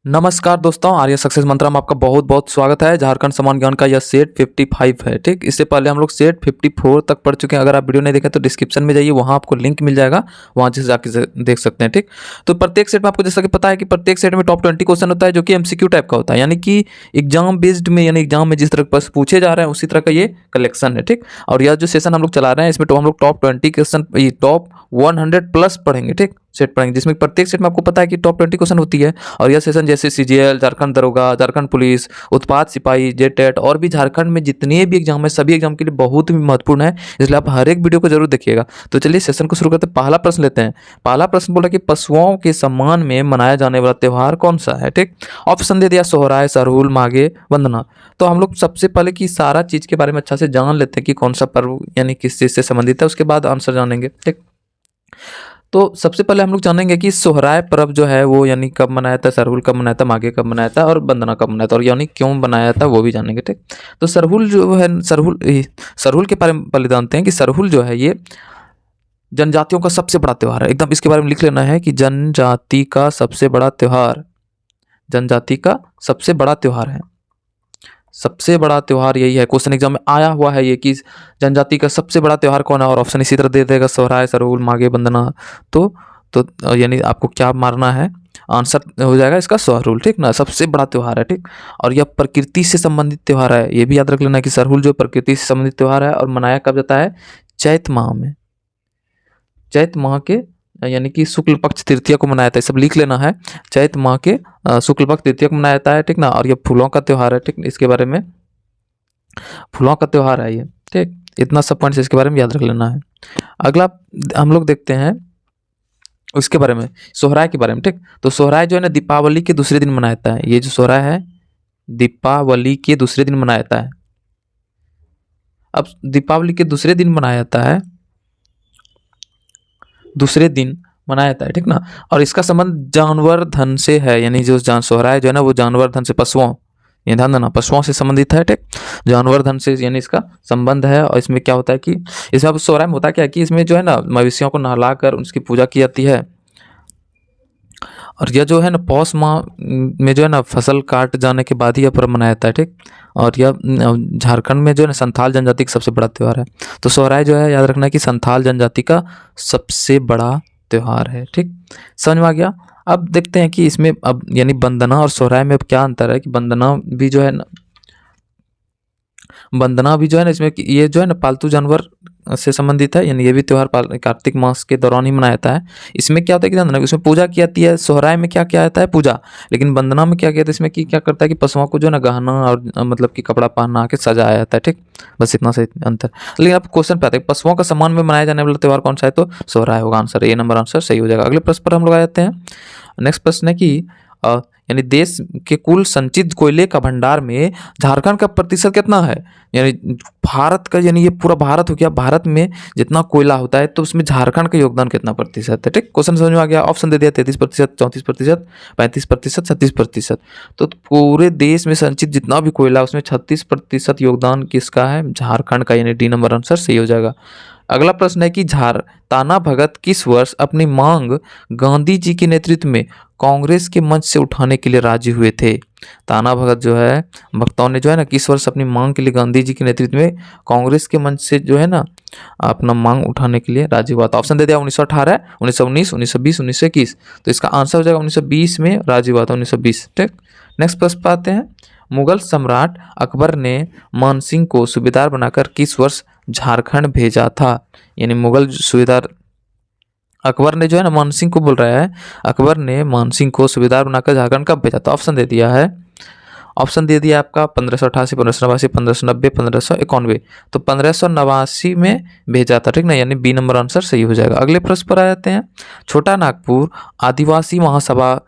नमस्कार दोस्तों, आर्य सक्सेस मंत्रा में आपका बहुत बहुत स्वागत है। झारखंड समान ज्ञान का यह सेट 55 है। ठीक, इससे पहले हम लोग सेट 54 तक पढ़ चुके हैं। अगर आप वीडियो नहीं देखें तो डिस्क्रिप्शन में जाइए, वहाँ आपको लिंक मिल जाएगा, वहाँ से जाके देख सकते हैं। ठीक, तो प्रत्येक सेट में आपको जैसा कि पता है कि प्रत्येक सेट में टॉप 20 क्वेश्चन होता है, जो कि एमसीक्यू टाइप का होता है, यानी कि एग्जाम बेस्ड में, यानी एग्जाम में जिस तरह के प्रश्न पूछे जा रहे हैं उसी तरह का ये कलेक्शन है। ठीक, और यह जो सेशन हम लोग चला रहे हैं इसमें तो हम लोग टॉप 20 क्वेश्चन, टॉप 100 प्लस पढ़ेंगे। ठीक, सेट पढ़ेंगे, जिसमें प्रत्येक सेट में आपको पता है कि टॉप 20 क्वेश्चन होती है। और यह सेशन जैसे सीजीएल, झारखंड दरोगा, झारखंड पुलिस, उत्पाद सिपाही, जेटेट और भी झारखंड में जितने भी एग्जाम है सभी एग्जाम के लिए बहुत ही महत्वपूर्ण है, इसलिए आप हर एक वीडियो को जरूर देखिएगा। तो चलिए सेशन को शुरू करते हैं। पहला प्रश्न लेते हैं। पहला प्रश्न बोला कि पशुओं के सम्मान में मनाया जाने वाला त्यौहार कौन सा है। ठीक, ऑप्शन दे दिया सोहराय, सरहुल, माघे, वंदना। तो हम लोग सबसे पहले की सारा चीज के बारे में अच्छा से जान लेते हैं कि कौन सा पर्व यानी किस चीज से संबंधित है, उसके बाद आंसर जानेंगे। ठीक, तो सबसे पहले हम लोग जानेंगे कि सोहराय पर्व जो है वो यानी कब मनाया था, सरहुल कब मनाया था, माघे कब मनाया था और वंदना कब मनाया था, और यानी क्यों बनाया था वो भी जानेंगे। ठीक, तो सरहुल जो है, सरहुल के बारे में पहले जानते हैं कि सरहुल जो है ये जनजातियों का सबसे बड़ा त्यौहार है। एकदम इसके बारे में लिख लेना है कि जनजाति का सबसे बड़ा त्यौहार, जनजाति का सबसे बड़ा त्यौहार है। सबसे बड़ा त्यौहार यही है, क्वेश्चन एग्जाम में आया हुआ है ये कि जनजाति का सबसे बड़ा त्यौहार कौन है, और ऑप्शन इसी तरह दे देगा सोहराय, सरहुल, माघे, वंदना। तो यानी आपको क्या मारना है, आंसर हो जाएगा इसका सरहुल। ठीक ना, सबसे बड़ा त्यौहार है। ठीक, और यह प्रकृति से संबंधित त्यौहार है, ये भी याद रख लेना कि सरहुल जो प्रकृति से संबंधित त्यौहार है और मनाया कब जाता है, चैत माह में। चैत माह के यानी कि शुक्ल पक्ष तृतीया को मनाया जाता है, सब लिख लेना है। चैत माह के शुक्ल पक्ष तृतीया को मनाया जाता है। ठीक ना, और ये फूलों का त्यौहार है। ठीक, इसके बारे में फूलों का त्यौहार है ये। ठीक, इतना सब पॉइंट्स इसके बारे में याद रख लेना है। अगला हम लोग देखते हैं उसके बारे में, सोहराय के बारे में। ठीक, तो सोहराय जो है ना दीपावली के दूसरे दिन मनाया जाता है। ये जो सोहराय है दीपावली के दूसरे दिन मनाया जाता है। अब दीपावली के दूसरे दिन मनाया जाता है, दूसरे दिन मनाया जाता है। ठीक ना, और इसका संबंध जानवर धन से है, यानी जो सोहराय जो है ना वो जानवर धन से, पशुओं, ये ध्यान देना, पशुओं से संबंधित है। ठीक, जानवर धन से यानी इसका संबंध है। और इसमें क्या होता है कि इसमें अब सोहराय में होता क्या है कि इसमें जो है ना मवेशियों को नहलाकर उसकी पूजा की जाती है। और यह जो है ना पौष माह में जो है ना फसल काट जाने के बाद ही यह पर्व मनाया जाता है। ठीक, और यह झारखंड में जो है ना संथाल जनजाति का सबसे बड़ा त्यौहार है। तो सोहराय जो है याद रखना है कि संथाल जनजाति का सबसे बड़ा त्यौहार है। ठीक, समझ में आ गया। अब देखते हैं कि इसमें अब यानी वंदना और सोहराय में अब क्या अंतर है, कि वंदना भी जो है ना, वंदना भी जो है ना इसमें ये जो है ना पालतू जानवर से संबंधित है, यानी ये भी त्यौहार कार्तिक मास के दौरान ही मनाया जाता है। इसमें क्या होता है कि जानना, इसमें पूजा की जाती है। सोहराय में क्या किया जाता है, पूजा। लेकिन वंदना में क्या किया जाता है, इसमें कि क्या करता है कि पशुओं को जो है ना गहना और मतलब कि कपड़ा पहना के सजाया जाता है। ठीक, बस इतना से अंतर। लेकिन आप क्वेश्चन पे आते हैं पशुओं का सम्मान में मनाया जाने वाला त्यौहार कौन सा है, तो सोहराय होगा आंसर, ए नंबर आंसर सही हो जाएगा। अगले प्रश्न पर हम लोग आ जाते हैं। नेक्स्ट प्रश्न है कि यानी देश के कुल संचित कोयले का भंडार में झारखंड का प्रतिशत कितना है, यानी भारत का, यानी ये पूरा भारत हो गया, भारत में जितना कोयला होता है तो उसमें झारखंड का योगदान कितना प्रतिशत है। ठीक, क्वेश्चन समझ में आ गया। ऑप्शन दे दिया 33%, 34%, 35%, 36%। तो पूरे देश में संचित जितना भी कोयला उसमें 36% योगदान किसका है, झारखंड का, यानी डी नंबर आंसर सही हो जाएगा। अगला प्रश्न है कि ताना भगत किस वर्ष अपनी मांग गांधी जी के नेतृत्व में कांग्रेस के मंच से उठाने के लिए राजी हुए थे। ताना भगत जो है, भक्तों ने जो है ना किस वर्ष अपनी मांग के लिए गांधी जी के नेतृत्व में कांग्रेस के मंच से जो है ना अपना मांग उठाने के लिए राजी हुआ था। ऑप्शन दे दिया 1918, 1919, 1920, 1921। तो इसका आंसर हो जाएगा 1920 में राजी हुआ था, 1920। ठीक, नेक्स्ट प्रश्न पर आते हैं। मुगल सम्राट अकबर ने मानसिंह को सूबेदार बनाकर किस वर्ष झारखंड भेजा था, यानी मुगल सूबेदार अकबर ने जो है ना मानसिंह को बोल रहा है, अकबर ने मानसिंह को सूबेदार बनाकर झारखंड कब भेजा था। ऑप्शन दे दिया है, ऑप्शन दे दिया आपका 1588, 1589, 1590, 1591। तो 1589 में भेजा था। ठीक ना, यानी बी नंबर आंसर सही हो जाएगा। अगले प्रश्न पर आ जाते हैं। छोटा नागपुर आदिवासी महासभा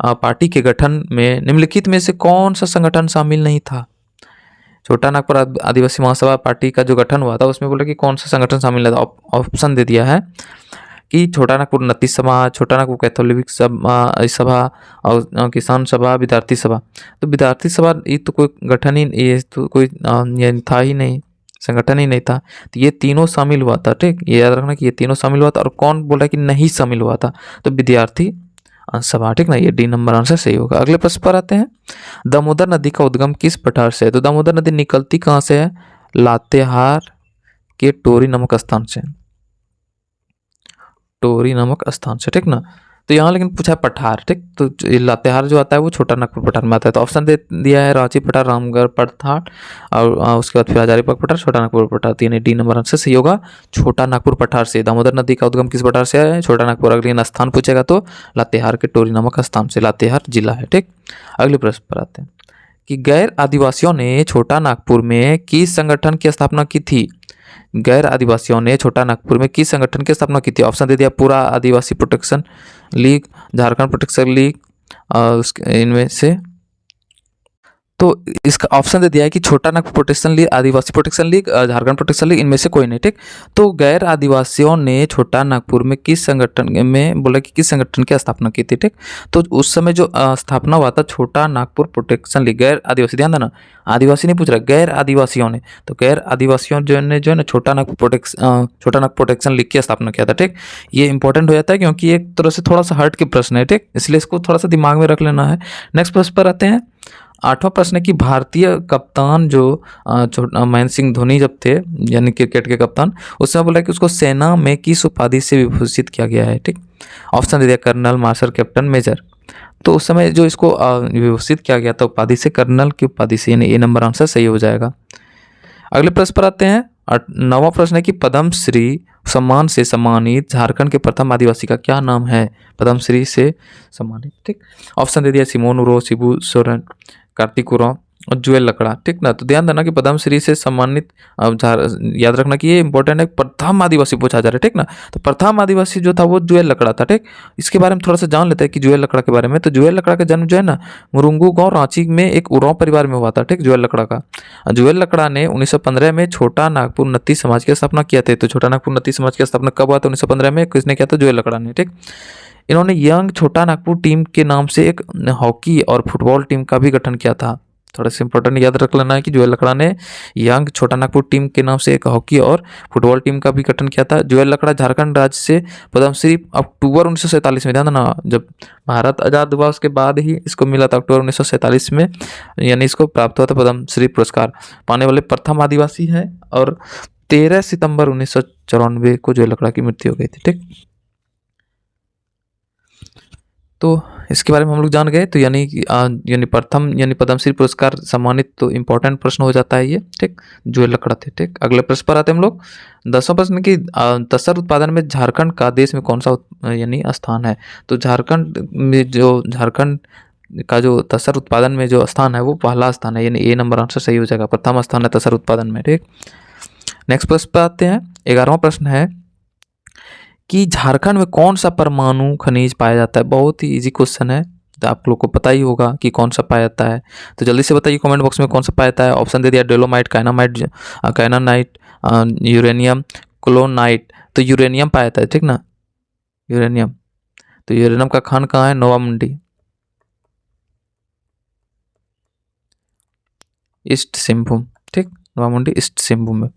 पार्टी के गठन में निम्नलिखित में से कौन सा संगठन शामिल नहीं था। छोटा नागपुर आदिवासी महासभा पार्टी का जो गठन हुआ था उसमें बोला कि कौन सा संगठन शामिल था। ऑप्शन दे दिया है कि छोटा नागपुर उन्नति सभा, छोटा नागपुर कैथोलिक सभा और किसान सभा, विद्यार्थी सभा। तो विद्यार्थी सभा ये तो कोई गठन ही, ये तो कोई ये था ही नहीं, संगठन ही नहीं था। तो ये तीनों शामिल हुआ था। ठीक, ये याद रखना कि ये तीनों शामिल हुआ था। और कौन बोला कि नहीं शामिल हुआ था, तो विद्यार्थी अंशवा, ठीक ना, ये डी नंबर आंसर सही होगा। अगले प्रश्न पर आते हैं, दामोदर नदी का उद्गम किस पठार से है? तो दामोदर नदी निकलती कहाँ से है? लातेहार के टोरी नामक स्थान से, टोरी नामक स्थान से, ठीक ना। तो यहाँ लेकिन पूछा है पठार, ठीक, तो ये लातेहार जो आता है वो छोटा नागपुर पठार में आता है। तो ऑप्शन दे दिया है रांची पठार, रामगढ़ पठार और उसके बाद फिर हजारीबाग पठार, छोटा नागपुर पठार। तो यानी डी नंबर आंसर सही होगा, छोटा नागपुर पठार से। दामोदर नदी का उद्गम किस पठार से है? छोटा नागपुर। अगले स्थान पूछेगा तो लातेहार के टोरी नामक स्थान से, लातेहार जिला है, ठीक। अगले प्रश्न पर आते हैं कि गैर आदिवासियों ने छोटा नागपुर में किस संगठन की स्थापना की थी? गैर आदिवासियों ने छोटा नागपुर में किस संगठन की स्थापना की थी? ऑप्शन दे दिया पूरा आदिवासी protection league, Jharkhand protection league, उसके इनमें से। तो इसका ऑप्शन दे दिया है कि Chota Nagpur protection league, Adivasi protection league, Jharkhand protection league, इनमें से कोई नहीं, ठीक। तो गैर आदिवासियों ने छोटा नागपुर में किस संगठन में बोला कि किस संगठन की स्थापना की थी, ठीक। तो उस समय जो स्थापना हुआ था छोटा नागपुर प्रोटेक्शन लीग, गैर आदिवासी, ध्यान देना, आदिवासी नहीं पूछ रहा, गैर आदिवासियों ने। तो गैर आदिवासियों जो है ना छोटा नागपुर प्रोटेक्शन लीग की स्थापना किया था, ठीक। ये इंपॉर्टेंट हो जाता है क्योंकि एक तरह से थोड़ा सा हट के प्रश्न है, ठीक, इसलिए इसको थोड़ा सा दिमाग में रख लेना है। नेक्स्ट प्रश्न पर आते हैं। आठवां प्रश्न है कि भारतीय कप्तान जो महेंद्र सिंह धोनी जब थे, यानी क्रिकेट के कप्तान, उस समय बोला कि उसको सेना में किस उपाधि से विभूषित किया गया है, ठीक। ऑप्शन दे दिया कर्नल, मार्शल, कैप्टन, मेजर। तो उस समय जो इसको विभूषित किया गया था उपाधि से, कर्नल की उपाधि से, यानी ए नंबर आंसर सही हो जाएगा। अगले प्रश्न पर आते हैं। 9वां प्रश्न है कि पद्म श्री सम्मान से सम्मानित झारखंड के प्रथम आदिवासी का क्या नाम है? पद्म श्री से सम्मानित, ठीक। ऑप्शन दे दिया सिमोन उरो, शिबू सोरेन, कार्तिक उरांव और जुएल लकड़ा, ठीक ना। तो ध्यान देना कि पद्म श्री से सम्मानित, याद रखना कि ये इंपॉर्टेंट है, प्रथम आदिवासी पूछा जा रहा है, ठीक ना। तो प्रथम आदिवासी जो था वो जुएल लकड़ा था, ठीक। इसके बारे में थोड़ा सा जान लेते हैं कि जुएल लकड़ा के बारे में। तो जुएल लकड़ा का जन्म जो है ना मुरुंगू गांव रांची में एक उरांव परिवार में हुआ था, ठीक, जुएल लकड़ा का। जुएल लकड़ा ने 1915 में छोटा नागपुर नत्ती समाज की स्थापना किया था। तो छोटा नागपुर नत्ती समाज की स्थापना कब हुआ था? 1915 में। किसने किया था? जुएल लकड़ा ने, ठीक। इन्होंने यंग छोटा नागपुर टीम के नाम से एक हॉकी और फुटबॉल टीम का भी गठन किया था। थोड़ा सा इंपॉर्टेंट याद रख लेना है कि जुएल लकड़ा ने यंग छोटा नागपुर टीम के नाम से एक हॉकी और फुटबॉल टीम का भी गठन किया था। जुएल लकड़ा झारखंड राज्य से पद्मश्री अक्टूबर 1947 में, ध्यान देना, जब भारत आज़ाद हुआ उसके बाद ही इसको मिला था, अक्टूबर 1947 में, यानी इसको प्राप्त हुआ था पद्मश्री पुरस्कार पाने वाले प्रथम आदिवासी है। और 13 सितंबर 1994 को जुएल लकड़ा की मृत्यु हो गई थी, ठीक। तो इसके बारे में हम लोग जान गए। तो यानी प्रथम यानी पद्मश्री पुरस्कार सम्मानित, तो इंपॉर्टेंट प्रश्न हो जाता है ये, ठीक, जुएल लकड़ा थे, ठीक। अगले प्रश्न पर आते हैं हम लोग। 10वां प्रश्न की तसर उत्पादन में झारखंड का देश में कौन सा यानी स्थान है? तो झारखंड का जो तसर उत्पादन में जो स्थान है वो पहला स्थान है, यानी ए नंबर आंसर सही हो जाएगा, प्रथम स्थान है तसर उत्पादन में, ठीक। नेक्स्ट प्रश्न पर आते हैं। 11वां प्रश्न है कि झारखंड में कौन सा परमाणु खनिज पाया जाता है? बहुत ही इजी क्वेश्चन है, तो आप लोग को पता ही होगा कि कौन सा पाया जाता है। तो जल्दी से बताइए कमेंट बॉक्स में कौन सा पाया जाता है। ऑप्शन दे दिया डोलोमाइट, काइनानाइट, यूरेनियम, क्लोनाइट। तो यूरेनियम पाया जाता है, ठीक ना, यूरेनियम। तो यूरेनियम का खान कहाँ है? नोवामुंडी, ईस्ट सिंहभूम, ठीक, नोवामुंडी ईस्ट सिंहभूम में।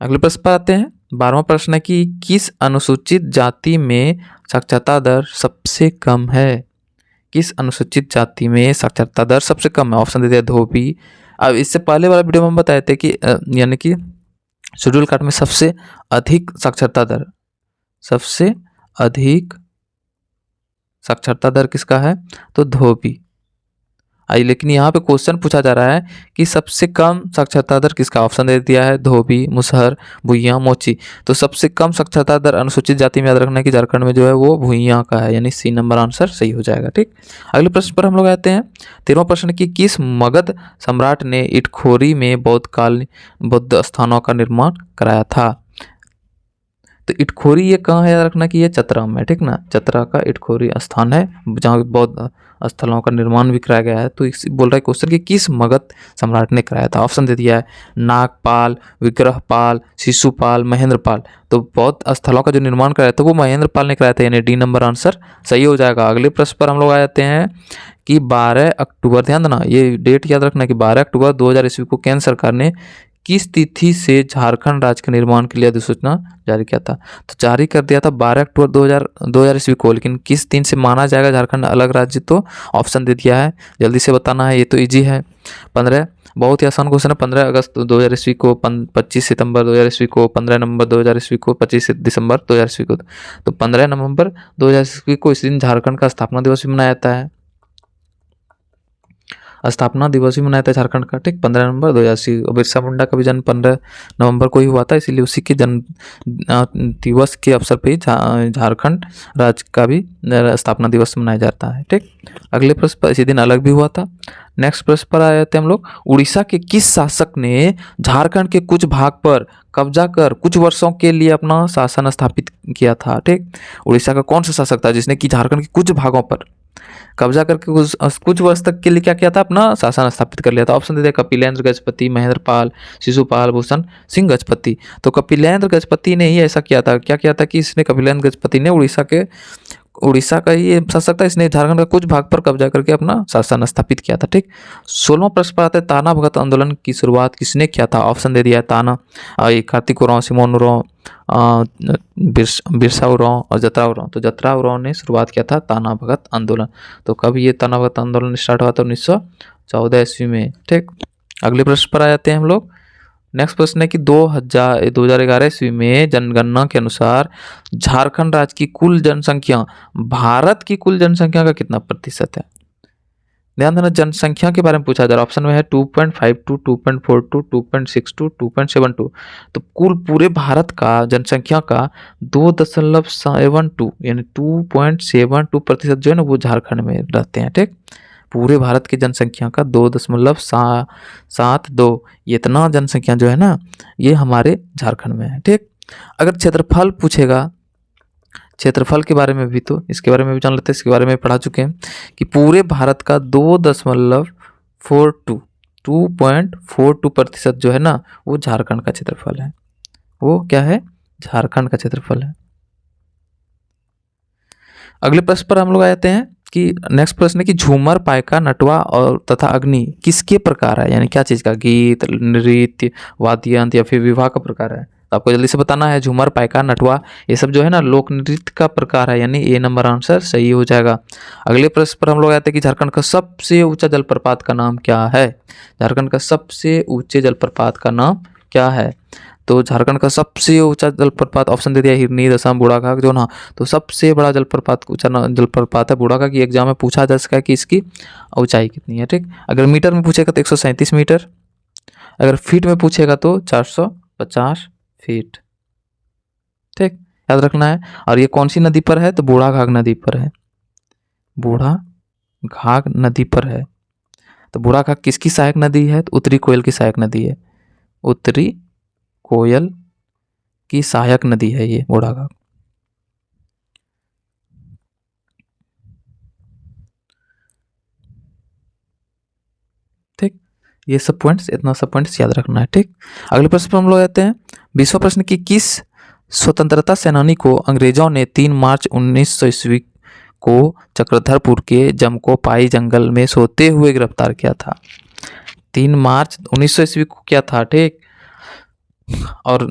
अगले प्रश्न पर आते हैं। 12वां प्रश्न है कि किस अनुसूचित जाति में साक्षरता दर सबसे कम है? किस अनुसूचित जाति में साक्षरता दर सबसे कम है? ऑप्शन दे दिया धोबी। अब इससे पहले वाला वीडियो में हम बताए थे कि यानी कि शेड्यूल कास्ट में सबसे अधिक साक्षरता दर, सबसे अधिक साक्षरता दर किसका है? तो धोबी। लेकिन यहाँ पे क्वेश्चन पूछा जा रहा है कि सबसे कम साक्षरता दर किसका? ऑप्शन दे दिया है धोबी, मुसहर, भुइयां, मोची। तो सबसे कम साक्षरता दर अनुसूचित जाति में याद रखना है कि झारखंड में जो है वो भुइयां का है, यानी सी नंबर आंसर सही हो जाएगा, ठीक। अगले प्रश्न पर हम लोग आते हैं। 13वां प्रश्न की किस मगध सम्राट ने इटखोरी में बौद्ध स्थानों का निर्माण कराया था? तो इटखोरी ये कहाँ है? याद रखना कि ये चतरा में, ठीक ना, चतरा का इटखोरी स्थान है जहाँ बौद्ध स्थलों का निर्माण भी कराया गया है। तो बोल रहा है क्वेश्चन कि किस मगध सम्राट ने कराया था? ऑप्शन दे दिया है नागपाल, विग्रहपाल, शिशुपाल, महेंद्रपाल। तो बौद्ध स्थलों का जो निर्माण कराया था वो महेंद्रपाल ने कराया था, यानी डी नंबर आंसर सही हो जाएगा। अगले प्रश्न पर हम लोग आ जाते हैं कि 12 अक्टूबर, ध्यान देना ये डेट याद रखना कि 12 अक्टूबर 2000 ईस्वी को केंद्र सरकार ने किस तिथि से झारखंड राज्य के निर्माण के लिए अधिसूचना जारी किया था? तो जारी कर दिया था 12 अक्टूबर 2000 ईस्वी को, लेकिन किस दिन से माना जाएगा झारखंड अलग राज्य, तो ऑप्शन दे दिया है, जल्दी से बताना है, ये तो इजी है। 15, बहुत ही आसान क्वेश्चन है। 15 अगस्त 2000 ईस्वी को, 25 सितंबर 2000 ईस्वी को, 15 नवंबर 2000 ईस्वी को, 25 दिसंबर 2000 ईस्वी को। तो 15 नवंबर 2000 ईस्वी को इस दिन झारखंड का स्थापना दिवस भी मनाया जाता है। स्थापना दिवस भी मनाया था झारखंड का, ठीक, 15 नवंबर 2080। बिरसा मुंडा का भी जन्म 15 नवंबर को ही हुआ था, इसीलिए उसी के जन्म दिवस के अवसर पर ही झारखंड राज्य का भी स्थापना दिवस मनाया जाता है, ठीक। अगले प्रश्न पर इसी दिन अलग भी हुआ था। नेक्स्ट प्रश्न पर आए थे हम लोग, उड़ीसा के किस शासक ने झारखंड के कुछ भाग पर कब्जा कर कुछ वर्षों के लिए अपना शासन स्थापित किया था, ठीक। उड़ीसा का कौन सा शासक था जिसने कि झारखंड के कुछ भागों पर कब्जा करके कुछ वर्ष तक के लिए क्या किया था, अपना शासन स्थापित कर लिया था? ऑप्शन दे दिया, कपिलेंद्र गजपति, महेंद्रपाल, शिशुपाल, भूषण सिंह गजपति। तो कपिलेंद्र गजपति ने ही ऐसा किया था। क्या किया था कि इसने, कपिलेंद्र गजपति ने उड़ीसा का ही शासक था, इसने झारखंड का कुछ भाग पर कब्जा करके अपना शासन स्थापित किया था, ठीक। 16वां प्रश्न पर आता है, ताना भगत आंदोलन की शुरुआत किसने किया था? ऑप्शन दे दिया है, ताना कार्तिक उरांव, सिमोन उरांव, बिरसा उरांव और जतरा उरांव। तो जतरा उरांव ने शुरुआत किया था ताना भगत आंदोलन। तो कब ये ताना भगत आंदोलन स्टार्ट हुआ था? 1914 ईस्वी में, ठीक। अगले प्रश्न पर आ जाते हैं हम लोग। नेक्स्ट प्रश्न है कि 2011 ईस्वी में जनगणना के अनुसार झारखंड राज्य की कुल जनसंख्या भारत की कुल जनसंख्या का कितना प्रतिशत है? ध्यान देना, जनसंख्या के बारे में पूछा जा रहा है। ऑप्शन में है 2.52, 2.42, 2.62, 2.72। तो कुल पूरे भारत का जनसंख्या का 2.72 यानी 2.72% जो है ना वो झारखंड में रहते हैं, ठीक। पूरे भारत की जनसंख्या का 2.72 इतना जनसंख्या जो है ना ये हमारे झारखंड में है, ठीक। अगर क्षेत्रफल पूछेगा, क्षेत्रफल के बारे में भी, तो इसके बारे में भी जान लेते हैं, इसके बारे में पढ़ा चुके हैं कि पूरे भारत का 2.42% जो है ना वो झारखंड का क्षेत्रफल है। वो क्या है? झारखंड का क्षेत्रफल है। अगले प्रश्न पर हम लोग आ जाते हैं कि नेक्स्ट प्रश्न है कि झूमर, पायका, नटवा और तथा अग्नि किसके प्रकार है? यानी क्या चीज़ का? गीत, नृत्य, वाद्य यंत्र या फिर विवाह का प्रकार है? तो आपको जल्दी से बताना है। झूमर, पायका, नटवा ये सब जो है ना लोक नृत्य का प्रकार है, यानी ए नंबर आंसर सही हो जाएगा। अगले प्रश्न पर हम लोग आते हैं कि झारखंड का सबसे ऊंचा जलप्रपात का नाम क्या है? झारखंड का सबसे ऊंचे जलप्रपात का नाम क्या है? तो झारखंड का सबसे ऊंचा जलप्रपात, ऑप्शन दे दिया हिरनी, दसम, बूढ़ाघाघ जो ना। तो सबसे बड़ा जलप्रपात ऊंचा जलप्रपात है बूढ़ाघाघ। की एग्जाम में पूछा जा सका कि इसकी ऊंचाई कितनी है, ठीक। अगर मीटर में पूछेगा तो 137 मीटर, अगर फीट में पूछेगा तो 450 फीट, ठीक, याद रखना है। और ये कौन सी नदी पर है? तो बूढ़ाघाघ नदी पर है, बूढ़ाघाघ नदी पर है। तो बूढ़ाघाघ किसकी सहायक नदी है? तो उत्तरी कोयल की सहायक नदी है, उत्तरी कोयल की सहायक नदी है ये बूढ़ाघाघ। ठीक, ये सब पॉइंट्स, इतना सब पॉइंट्स याद रखना है, ठीक। अगले प्रश्न पर हम लोग आते हैं। 20वां प्रश्न की किस स्वतंत्रता सेनानी को अंग्रेजों ने 3 मार्च 1900 ईस्वी को चक्रधरपुर के जमकोपाई जंगल में सोते हुए गिरफ्तार किया था? 3 मार्च 1900 ईस्वी को क्या था, ठीक। और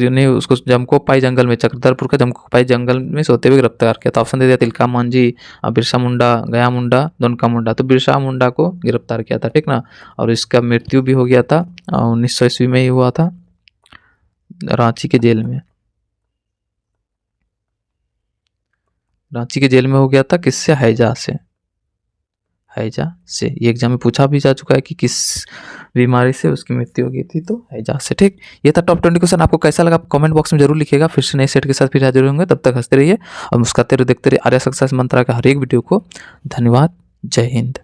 ने उसको जमकोपाई जंगल में, चक्रधरपुर का जमकोपाई जंगल में सोते हुए गिरफ्तार किया था। ऑप्शन दे दिया तिलका मांझी, बिरसा मुंडा, गया मुंडा, दोनका मुंडा। तो बिरसा मुंडा को गिरफ्तार किया था, ठीक ना। और इसका मृत्यु भी हो गया था 1900 ईस्वी में ही हुआ था, रांची के जेल में। रांची के जेल में हो गया था, किससे? हैजा से, हैजा से। ये एग्जाम में पूछा भी जा चुका है कि किस बीमारी से उसकी मृत्यु हो गई थी, तो हैजा से, ठीक। ये था टॉप 20 क्वेश्चन। आपको कैसा लगा कमेंट बॉक्स में जरूर लिखिएगा। फिर से नए सेट के साथ फिर हाजिर होंगे, तब तक हंसते रहिए और मुस्कुराते रहिए, देखते रहिए आर्या सक्सेस मंत्रा का हर एक वीडियो को। धन्यवाद, जय हिंद।